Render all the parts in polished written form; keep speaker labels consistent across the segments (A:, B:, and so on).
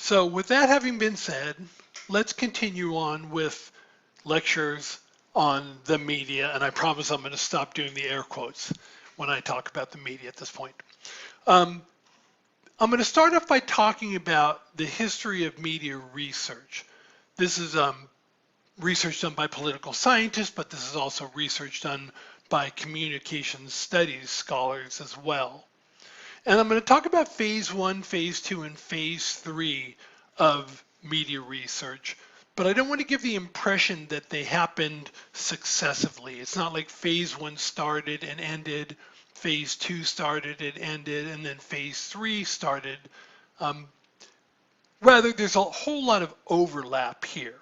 A: So with that having been said, let's continue on with lectures on the media, and I promise I'm going to stop doing the air quotes when I talk about the media at this point. I'm going to start off by talking about the history of media research. This is research done by political scientists, but this is also research done by communications studies scholars as well. And I'm going to talk about phase 1, phase 2, and phase 3 of media research. But I don't want to give the impression that they happened successively. It's not like phase 1 started and ended, phase 2 started and ended, and then phase 3 started. Rather, there's a whole lot of overlap here.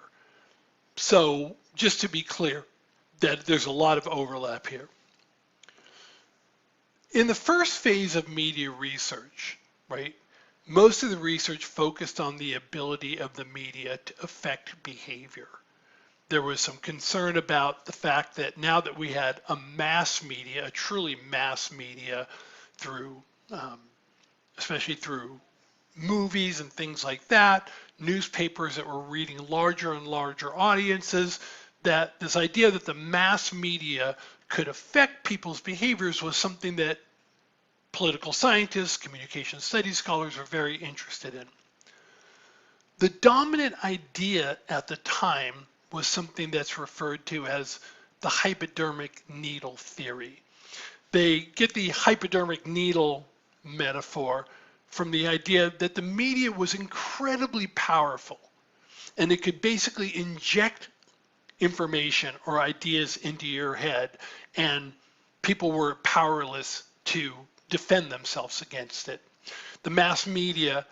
A: So just to be clear, that there's a lot of overlap here. In the first phase of media research, right, most of the research focused on the ability of the media to affect behavior. There was some concern about the fact that now that we had a mass media, a truly mass media through, especially through movies and things like that, newspapers that were reading larger and larger audiences, that this idea that the mass media could affect people's behaviors was something that political scientists, communication studies scholars are very interested in. The dominant idea at the time was something that's referred to as the hypodermic needle theory. They get the hypodermic needle metaphor from the idea that the media was incredibly powerful and it could basically inject information or ideas into your head, and people were powerless to defend themselves against it. The mass media,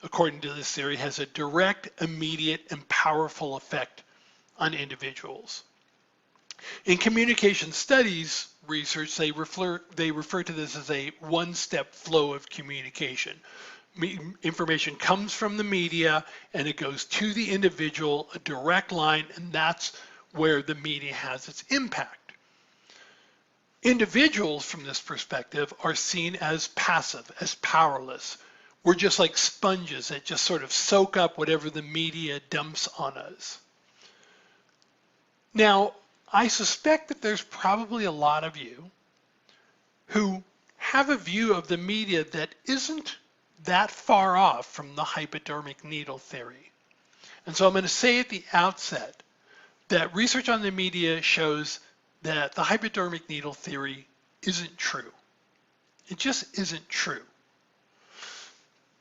A: according to this theory, has a direct, immediate, and powerful effect on individuals. In communication studies research, they refer to this as a one-step flow of communication. Information comes from the media and it goes to the individual, a direct line, and that's where the media has its impact. Individuals from this perspective are seen as passive, as powerless. We're just like sponges that just sort of soak up whatever the media dumps on us. Now, I suspect that there's probably a lot of you who have a view of the media that isn't that far off from the hypodermic needle theory. And so I'm going to say at the outset that research on the media shows that the hypodermic needle theory isn't true. It just isn't true.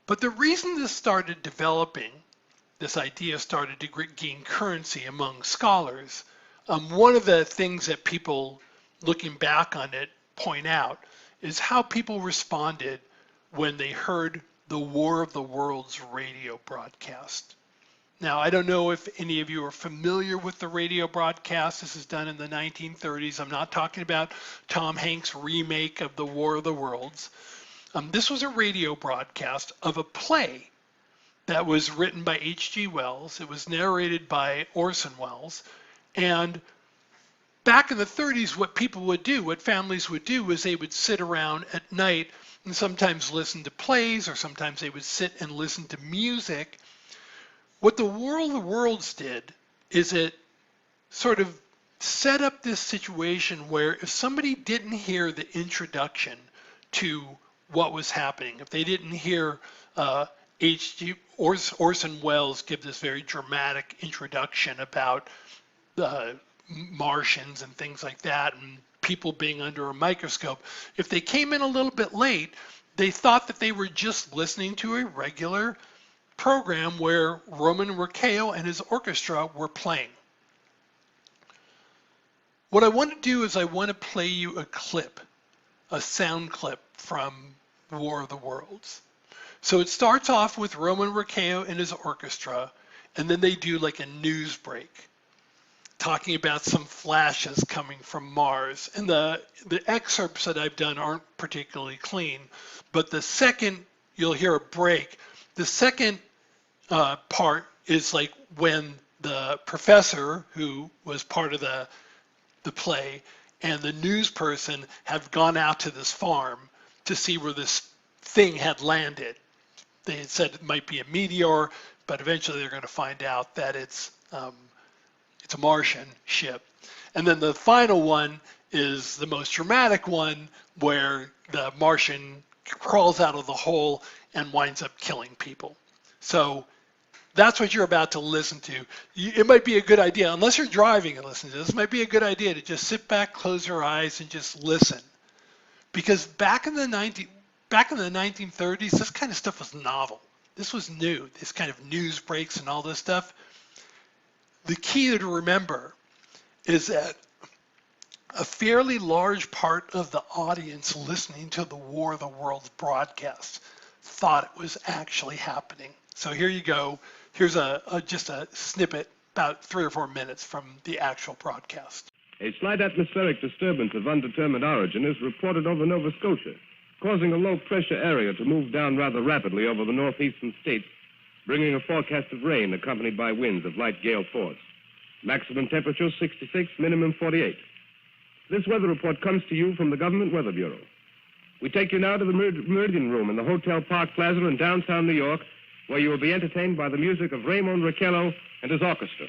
A: But the reason this started developing, this idea started to gain currency among scholars, one of the things that people looking back on it point out is how people responded when they heard the War of the Worlds radio broadcast. Now, I don't know if any of you are familiar with the radio broadcast. This is done in the 1930s. I'm not talking about Tom Hanks' remake of the War of the Worlds. This was a radio broadcast of a play that was written by H.G. Wells. It was narrated by Orson Welles. And back in the 30s, what people would do, what families would do, is they would sit around at night and sometimes listen to plays, or sometimes they would sit and listen to music. What the War of the Worlds did is it sort of set up this situation where if somebody didn't hear the introduction to what was happening, if they didn't hear Orson Welles give this very dramatic introduction about the Martians and things like that, and people being under a microscope, if they came in a little bit late, they thought that they were just listening to a regular program where Roman Raquel and his orchestra were playing. What I want to do is I want to play you a clip, a sound clip from War of the Worlds. So it starts off with Roman Raquel and his orchestra, and then they do like a news break, talking about some flashes coming from Mars. And the excerpts that I've done aren't particularly clean, but the second, you'll hear a break. The second part is like when the professor, who was part of the play, and the news person have gone out to this farm to see where this thing had landed. They had said it might be a meteor, but eventually they're going to find out that it's a Martian ship. And then the final one is the most dramatic one, where the Martian crawls out of the hole and winds up killing people. So that's what you're about to listen to. It might be a good idea, unless you're driving and listening to this, it might be a good idea to just sit back, close your eyes, and just listen. Because back in the 1930s, this kind of stuff was novel. This was new, this kind of news breaks and all this stuff. The key to remember is that a fairly large part of the audience listening to the War of the Worlds broadcast thought it was actually happening. So here you go. Here's just a snippet, about 3 or 4 minutes from the actual broadcast.
B: A slight atmospheric disturbance of undetermined origin is reported over Nova Scotia, causing a low-pressure area to move down rather rapidly over the northeastern states, bringing a forecast of rain accompanied by winds of light gale force. Maximum temperature 66, minimum 48. This weather report comes to you from the Government Weather Bureau. We take you now to the Meridian Room in the Hotel Park Plaza in downtown New York, where you will be entertained by the music of Raymond Raquello and his orchestra.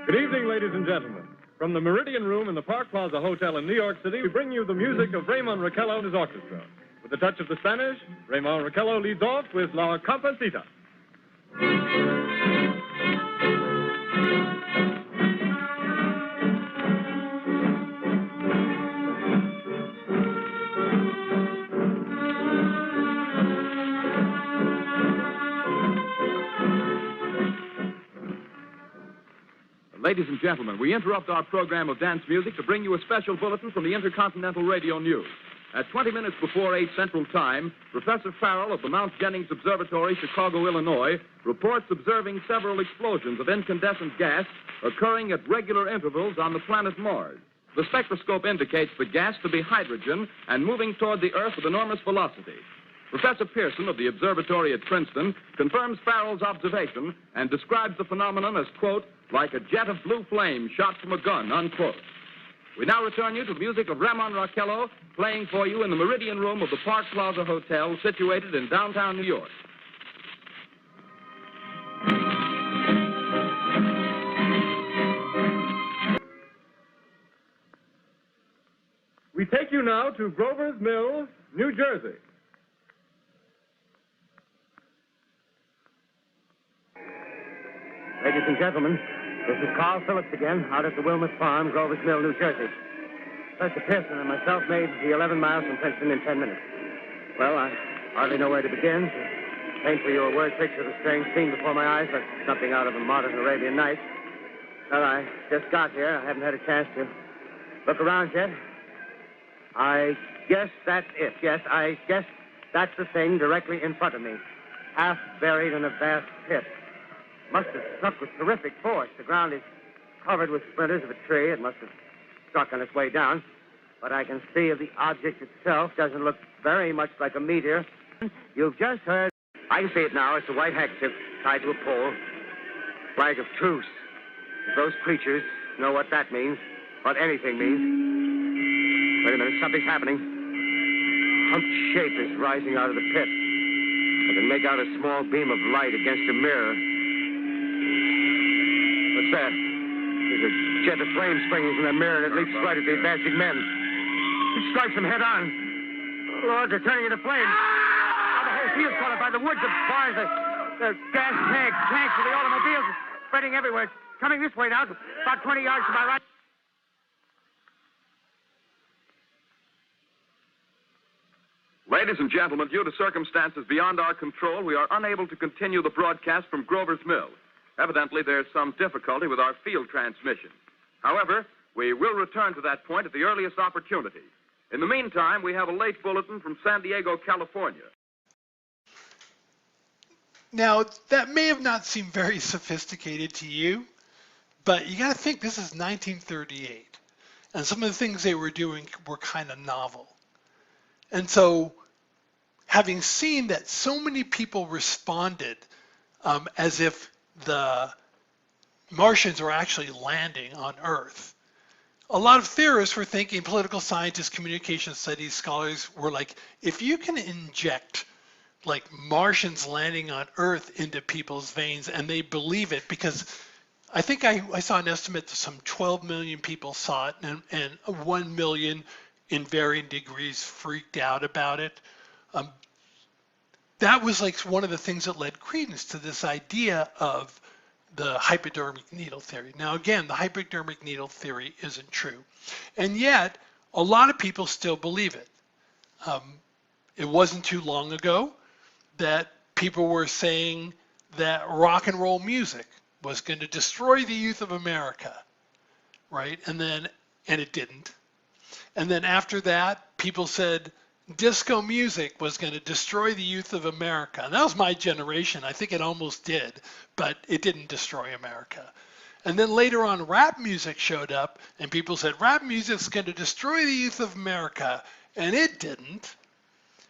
C: Good evening, ladies and gentlemen. From the Meridian Room in the Park Plaza Hotel in New York City, we bring you the music of Raymond Raquello and his orchestra. With a touch of the Spanish, Raymond Raquello leads off with La Comparsita.
D: Ladies and gentlemen, we interrupt our program of dance music to bring you a special bulletin from the Intercontinental Radio News. At 20 minutes before 8 Central Time, Professor Farrell of the Mount Jennings Observatory, Chicago, Illinois, reports observing several explosions of incandescent gas occurring at regular intervals on the planet Mars. The spectroscope indicates the gas to be hydrogen and moving toward the Earth with enormous velocity. Professor Pearson of the observatory at Princeton confirms Farrell's observation and describes the phenomenon as, quote, like a jet of blue flame shot from a gun, unquote. We now return you to music of Raymond Raquello, playing for you in the Meridian Room of the Park Plaza Hotel, situated in downtown New York.
C: We take you now to Grover's Mill, New Jersey.
E: Ladies and gentlemen, this is Carl Phillips again, out at the Wilmot Farm, Grover's Mill, New Jersey. Professor Pearson and myself made the 11 miles from Princeton in 10 minutes. Well, I hardly know where to begin. To paint for you a word picture of the strange scene before my eyes, like something out of a modern Arabian Nights. Well, I just got here. I haven't had a chance to look around yet. I guess that's it. Yes, I guess that's the thing directly in front of me, half buried in a vast pit. Must have struck with terrific force. The ground is covered with splinters of a tree. It must have struck on its way down. But I can see the object itself doesn't look very much like a meteor. You've just heard. I can see it now. It's a white handkerchief tied to a pole. Flag of truce. If those creatures know what that means, what anything means. Wait a minute. Something's happening. Humped shape is rising out of the pit. I can make out a small beam of light against a mirror. What's that? There's a jet of flame springing from the mirror, and it leaps right at the advancing men. It strikes them head on. Lord, they're turning into flames. Now the whole field's caught up by the woods, the barns, the gas tanks of the automobiles are spreading everywhere. It's coming this way now, about 20 yards to my right.
D: Ladies and gentlemen, due to circumstances beyond our control, we are unable to continue the broadcast from Grover's Mill. Evidently, there's some difficulty with our field transmission. However, we will return to that point at the earliest opportunity. In the meantime, we have a late bulletin from San Diego, California.
A: Now, that may have not seemed very sophisticated to you, but you got to think this is 1938, and some of the things they were doing were kind of novel. And so having seen that so many people responded as if the Martians were actually landing on Earth, a lot of theorists were thinking, political scientists, communication studies scholars were like, if you can inject like Martians landing on Earth into people's veins and they believe it, because I think I saw an estimate that some 12 million people saw it and 1 million in varying degrees freaked out about it. That was like one of the things that led credence to this idea of the hypodermic needle theory. Now, again, the hypodermic needle theory isn't true. And yet, a lot of people still believe it. It wasn't too long ago that people were saying that rock and roll music was going to destroy the youth of America, right? And it didn't. And then after that, people said disco music was going to destroy the youth of America. And that was my generation. I think it almost did, but it didn't destroy America. And then later on, rap music showed up, and people said rap music is going to destroy the youth of America, and it didn't.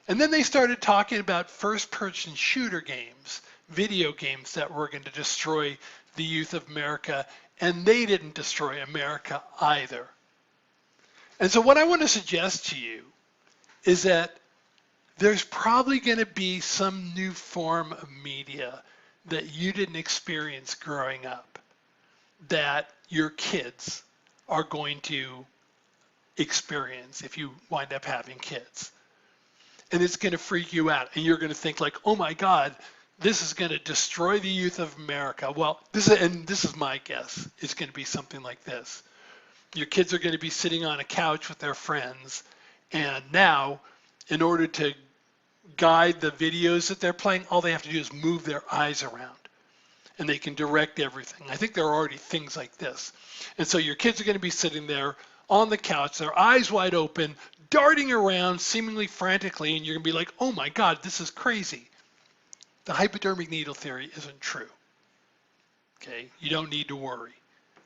A: And then they started talking about first-person shooter games, video games that were going to destroy the youth of America, and they didn't destroy America either. And so what I want to suggest to you is that there's probably going to be some new form of media that you didn't experience growing up that your kids are going to experience if you wind up having kids. And it's going to freak you out. And you're going to think like, oh my God, this is going to destroy the youth of America. Well, this is my guess. It's going to be something like this. Your kids are going to be sitting on a couch with their friends. And now, in order to guide the videos that they're playing, all they have to do is move their eyes around. And they can direct everything. I think there are already things like this. And so your kids are going to be sitting there on the couch, their eyes wide open, darting around seemingly frantically, and you're going to be like, oh my God, this is crazy. The hypodermic needle theory isn't true. Okay, you don't need to worry.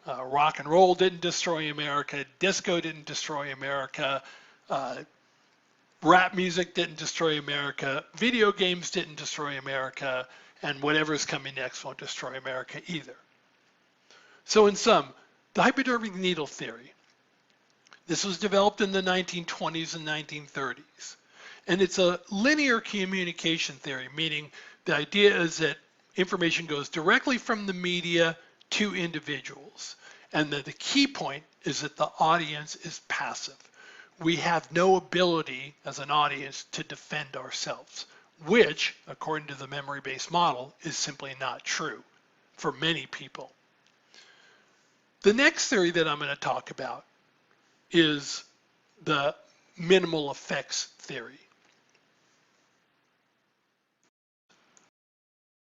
A: Rock and roll didn't destroy America. Disco didn't destroy America. Rap music didn't destroy America. Video games didn't destroy America. And whatever's coming next won't destroy America either. So in sum, the hypodermic needle theory, this was developed in the 1920s and 1930s. And it's a linear communication theory, meaning the idea is that information goes directly from the media to individuals. And that the key point is that the audience is passive. We have no ability as an audience to defend ourselves, which, according to the memory-based model, is simply not true for many people. The next theory that I'm going to talk about is the minimal effects theory.